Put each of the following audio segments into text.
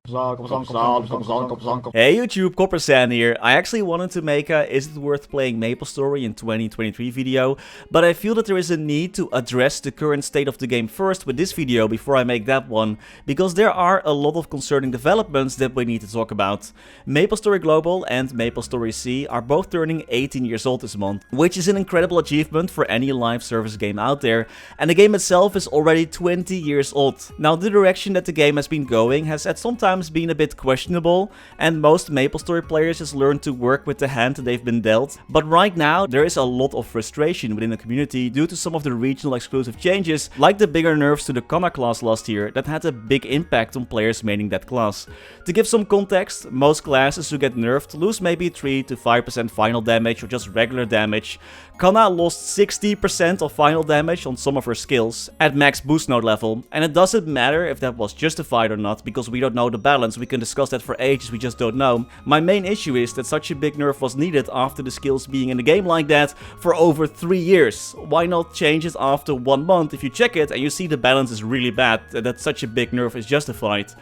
Hey YouTube, Coppersan here. I actually wanted to make a Is it worth playing MapleStory in 2023 video, but I feel that there is a need to address the current state of the game first with this video before I make that one, because there are a lot of concerning developments that we need to talk about. MapleStory Global and MapleStory C are both turning 18 years old this month, which is an incredible achievement for any live service game out there, and the game itself is already 20 years old. Now the direction that the game has been going has at some time been a bit questionable, and most MapleStory players just learned to work with the hand they've been dealt. But right now there is a lot of frustration within the community due to some of the regional exclusive changes, like the bigger nerfs to the Coninck class last year that had a big impact on players maining that class. To give some context, most classes who get nerfed lose maybe 3 to 5% final damage or just regular damage. Kana lost 60% of final damage on some of her skills at max boost node level, and it doesn't matter if that was justified or not because we don't know the balance. We can discuss that for ages, we just don't know. My main issue is that such a big nerf was needed after the skills being in the game like that for over 3 years. Why not change it after 1 month if you check it and you see the balance is really bad, that such a big nerf is justified?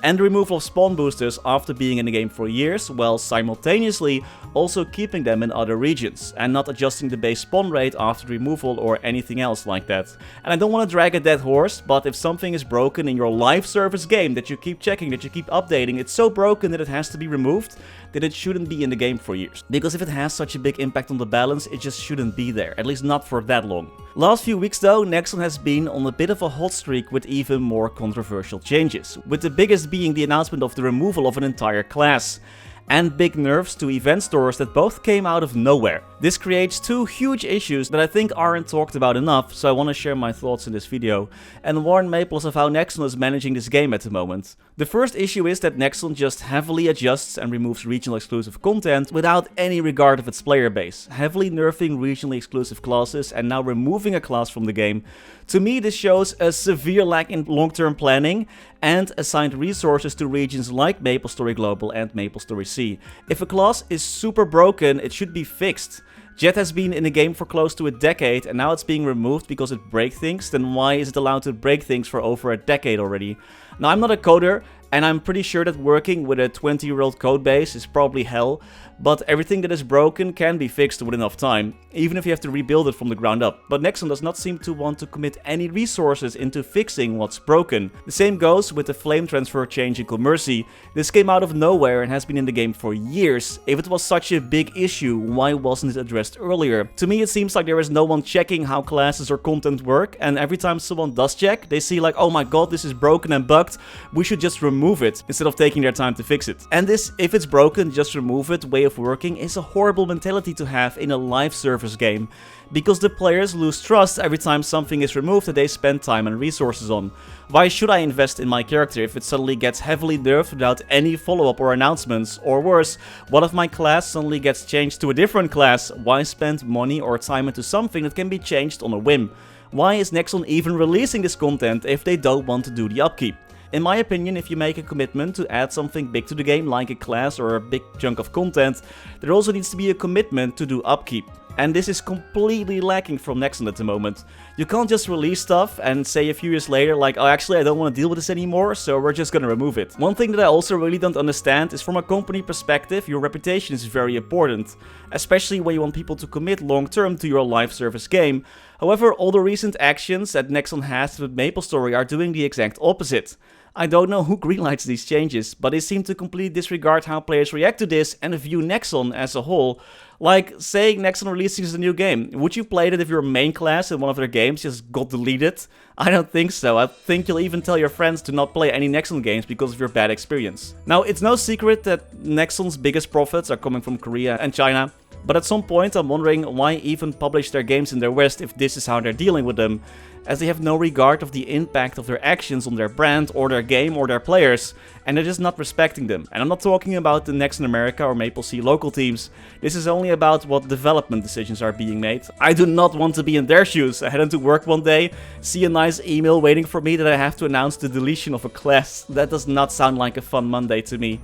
And the removal of spawn boosters after being in the game for years, while simultaneously also keeping them in other regions, and not adjusting the base spawn rate after removal or anything else like that. And I don't want to drag a dead horse, but if something is broken in your live service game that you keep checking, that you keep updating, it's so broken that it has to be removed, that it shouldn't be in the game for years. Because if it has such a big impact on the balance, it just shouldn't be there, at least not for that long. Last few weeks though, Nexon has been on a bit of a hot streak with even more controversial changes, with the biggest being the announcement of the removal of an entire class, and big nerfs to event stores that both came out of nowhere. This creates two huge issues that I think aren't talked about enough, so I want to share my thoughts in this video, and warn Maples of how Nexon is managing this game at the moment. The first issue is that Nexon just heavily adjusts and removes regional exclusive content without any regard of its player base, heavily nerfing regionally exclusive classes and now removing a class from the game. To me, this shows a severe lack in long-term planning and assigned resources to regions like MapleStory Global and MapleStory C. If a class is super broken, it should be fixed. Jet has been in the game for close to a decade and now it's being removed because it breaks things, then why is it allowed to break things for over a decade already? Now, I'm not a coder, and I'm pretty sure that working with a 20-year-old codebase is probably hell, but everything that is broken can be fixed with enough time, even if you have to rebuild it from the ground up. But Nexon does not seem to want to commit any resources into fixing what's broken. The same goes with the flame transfer change in Commercy. This came out of nowhere and has been in the game for years. If it was such a big issue, why wasn't it addressed earlier? To me, it seems like there is no one checking how classes or content work, and every time someone does check, they see like, oh my god, this is broken and bugged, we should just remove it, instead of taking their time to fix it. And this, if it's broken, just remove it, way of working is a horrible mentality to have in a live service game, because the players lose trust every time something is removed that they spend time and resources on. Why should I invest in my character if it suddenly gets heavily nerfed without any follow-up or announcements? Or worse, what if my class suddenly gets changed to a different class? Why spend money or time into something that can be changed on a whim? Why is Nexon even releasing this content if they don't want to do the upkeep? In my opinion, if you make a commitment to add something big to the game, like a class or a big chunk of content, there also needs to be a commitment to do upkeep. And this is completely lacking from Nexon at the moment. You can't just release stuff and say a few years later like, oh actually I don't want to deal with this anymore, so we're just gonna remove it. One thing that I also really don't understand is from a company perspective, your reputation is very important. Especially when you want people to commit long term to your live service game. However, all the recent actions that Nexon has with MapleStory are doing the exact opposite. I don't know who greenlights these changes, but they seem to completely disregard how players react to this and view Nexon as a whole. Like, saying Nexon releases a new game. Would you play it if your main class in one of their games just got deleted? I don't think so. I think you'll even tell your friends to not play any Nexon games because of your bad experience. Now, it's no secret that Nexon's biggest profits are coming from Korea and China. But at some point I'm wondering why even publish their games in their West if this is how they're dealing with them, as they have no regard of the impact of their actions on their brand or their game or their players, and they're just not respecting them. And I'm not talking about the Nexon America or Maple C local teams, this is only about what development decisions are being made. I do not want to be in their shoes. I head into work one day, see a nice email waiting for me that I have to announce the deletion of a class. That does not sound like a fun Monday to me.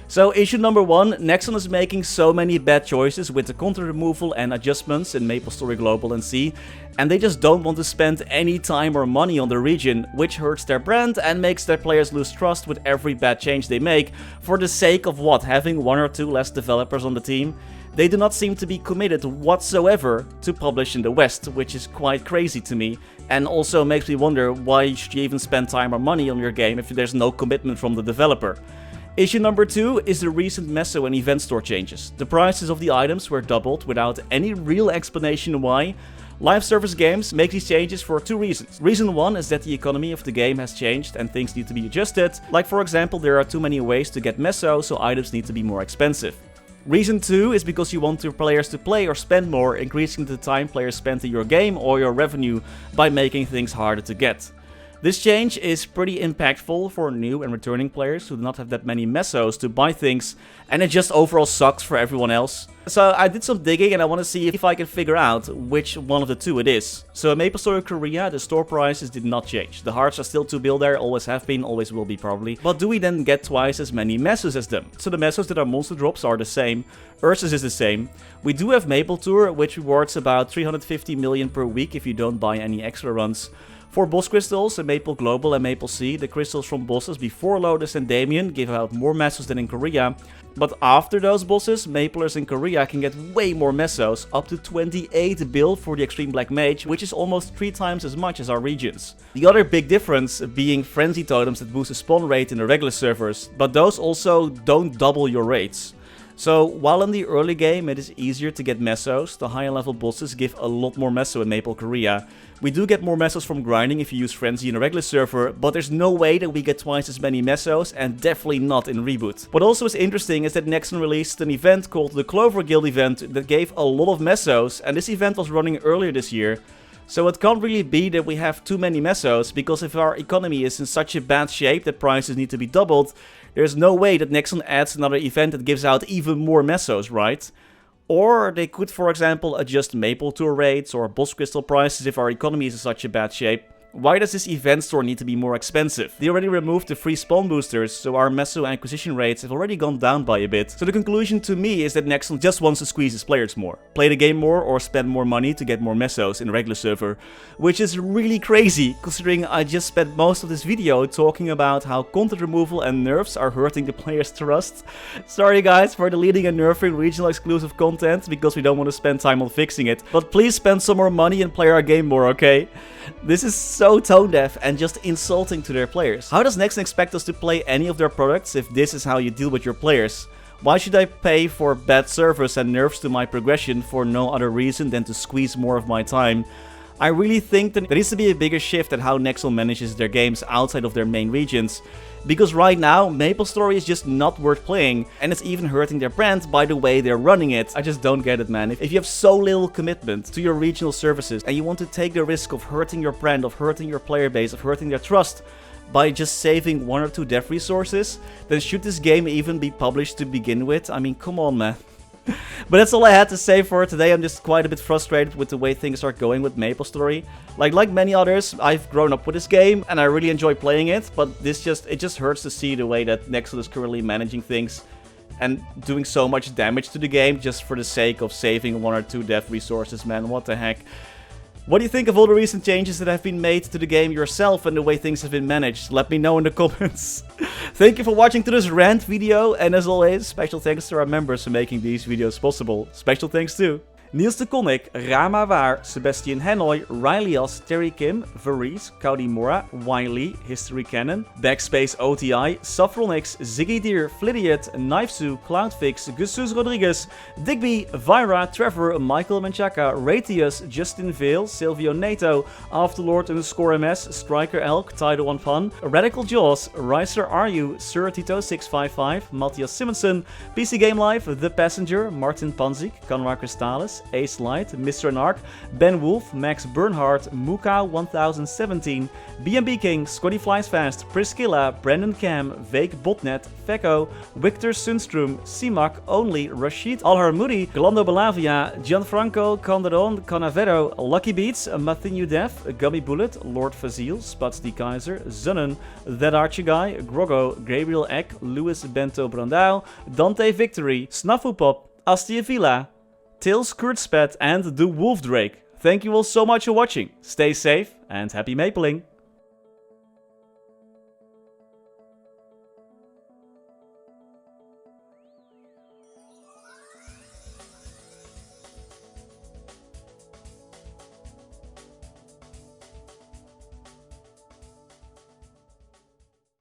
So issue number 1, Nexon is making so many bad choices with the content removal and adjustments in MapleStory Global and C, and they just don't want to spend any time or money on the region, which hurts their brand and makes their players lose trust with every bad change they make, for the sake of what, having 1 or 2 less developers on the team? They do not seem to be committed whatsoever to publish in the West, which is quite crazy to me, and also makes me wonder why should you even spend time or money on your game if there's no commitment from the developer. Issue number 2 is the recent Meso and event store changes. The prices of the items were doubled without any real explanation why. Live service games make these changes for 2 reasons. Reason 1 is that the economy of the game has changed and things need to be adjusted. Like for example, there are too many ways to get Meso, so items need to be more expensive. Reason 2 is because you want your players to play or spend more, increasing the time players spend in your game or your revenue by making things harder to get. This change is pretty impactful for new and returning players who do not have that many mesos to buy things, and it just overall sucks for everyone else. So I did some digging and I want to see if I can figure out which one of the 2 it is. So in MapleStory Korea, the store prices did not change. The hearts are still 2 bill there, always have been, always will be probably. But do we then get twice as many mesos as them? So the mesos that are monster drops are the same. Ursus is the same. We do have Maple Tour, which rewards about 350 million per week if you don't buy any extra runs. For boss crystals in Maple Global and Maple C, the crystals from bosses before Lotus and Damien give out more mesos than in Korea. But after those bosses, Maplers in Korea can get way more mesos, up to 28 bill for the Extreme Black Mage, which is almost 3 times as much as our regions. The other big difference being Frenzy Totems that boost the spawn rate in the regular servers, but those also don't double your rates. So while in the early game it is easier to get mesos, the higher level bosses give a lot more meso in Maple Korea. We do get more mesos from grinding if you use Frenzy in a regular server, but there's no way that we get twice as many mesos, and definitely not in Reboot. What also is interesting is that Nexon released an event called the Clover Guild event that gave a lot of mesos, and this event was running earlier this year. So it can't really be that we have too many mesos, because if our economy is in such a bad shape that prices need to be doubled, there's no way that Nexon adds another event that gives out even more mesos, right? Or they could, for example, adjust Maple Tour rates or boss crystal prices if our economy is in such a bad shape. Why does this event store need to be more expensive? They already removed the free spawn boosters, so our meso acquisition rates have already gone down by a bit. So the conclusion to me is that Nexon just wants to squeeze his players more. Play the game more or spend more money to get more mesos in a regular server. Which is really crazy, considering I just spent most of this video talking about how content removal and nerfs are hurting the players' trust. Sorry guys for deleting and nerfing regional exclusive content, because we don't want to spend time on fixing it. But please spend some more money and play our game more, okay? This is so tone deaf and just insulting to their players. How does Nexon expect us to play any of their products if this is how you deal with your players? Why should I pay for bad servers and nerfs to my progression for no other reason than to squeeze more of my time? I really think that there needs to be a bigger shift at how Nexon manages their games outside of their main regions. Because right now, MapleStory is just not worth playing, and it's even hurting their brand by the way they're running it. I just don't get it, man. If you have so little commitment to your regional services, and you want to take the risk of hurting your brand, of hurting your player base, of hurting their trust, by just saving 1 or 2 dev resources, then should this game even be published to begin with? I mean, come on, man. But that's all I had to say for today. I'm just quite a bit frustrated with the way things are going with MapleStory. Like many others, I've grown up with this game and I really enjoy playing it, but it just hurts to see the way that Nexon is currently managing things and doing so much damage to the game just for the sake of saving 1 or 2 dev resources, man. What the heck? What do you think of all the recent changes that have been made to the game yourself and the way things have been managed? Let me know in the comments. Thank you for watching to this rant video, and as always, special thanks to our members for making these videos possible. Special thanks to Niels de Coninck, Raar maar waar, Sebastian, Hanoy, Ryalias, Terry Kim, Vareese, Mora, Wiley, Historycanon, BackSpaceOTI, Saffronyx, Ziggy Deer, Flidiot, Knifesu, Cloudfix, Jesus Rodriguez, Digby, Vira, Trevor, Michael Menchaca, Ratius, Justin Vale, Silvio Nato, Afterlord _MS, Striker Elk, Tidal One Fun, Radical Jaws, Ricer RU, Sir Tito 655, Mathias Simonsson, PC Game Life, The Passenger, Martin Panzik, Anwar Crystallis, Ace Light, Mr. Narc, Ben Wolf, Max Bernhardt, Muka 1017, BNB King, Scotty Flies Fast, Priscilla, Brendon Cam, Vake Botnet, Fecco, Victor Sundstrom, ceemak, Only, Rashid Alharmoudi, Glando Belavia, Gianfranco Calderon Canavero, Lucky Beats, Mathieu Def, Gummy Bullet, Lord Fazil, Spats the Kaiser, Zunnen, That Archie Guy, Grogo, Gabriel Eck, Louis Bento Brandao, Dante Victory, Snaffupop, Astia Villa, Tails Kurtzpet, and the Wolf Drake. Thank you all so much for watching. Stay safe and happy mapling!